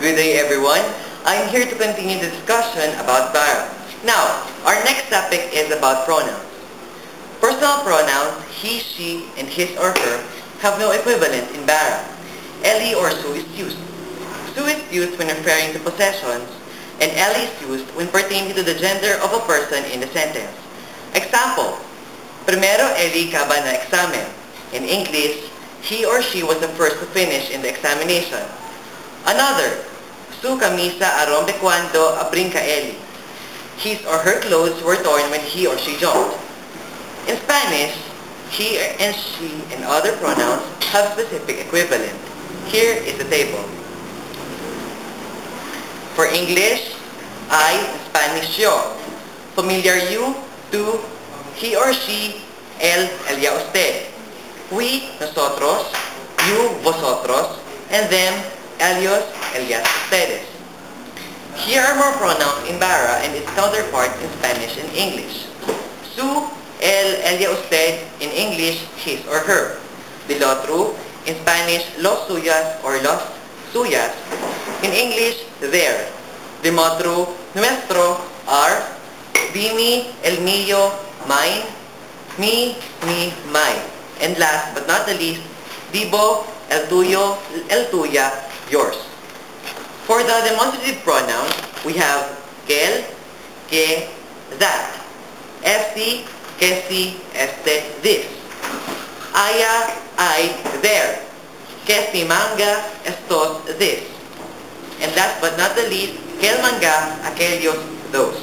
Good day everyone. I'm here to continue the discussion about Bara. Now, our next topic is about pronouns. Personal pronouns, he, she, and his or her have no equivalent in Bara. Ellie or Sue is used. Sue is used when referring to possessions, and Ellie is used when pertaining to the gender of a person in the sentence. Example, Primero Ellie acaba na examen. In English, he or she was the first to finish in the examination. Another, su camisa arombe cuando abrinca Ellie. His or her clothes were torn when he or she jumped. In Spanish, he and she and other pronouns have specific equivalent. Here is the table. For English, I, in Spanish, yo. Familiar you, tú, he or she, él, ella, usted. We, nosotros, you, vosotros, and them, ellos, ellas, ustedes. Here are more pronouns in Bara and its counterparts in Spanish and English. Su, él, ella, usted, in English, his or her. Del otro, in Spanish, los suyas or los suyas. In English, their. Dem otro, nuestro, our. De mi, el mío, mine. Mi, mine. And last but not the least, dibo, el tuyo, el tuya, yours. For the demonstrative pronouns, we have quel, que, that. Esti, que si, este, this. Aya, I, there. Que si manga, estos, this. And last but not the least, quel manga, aquellos, those.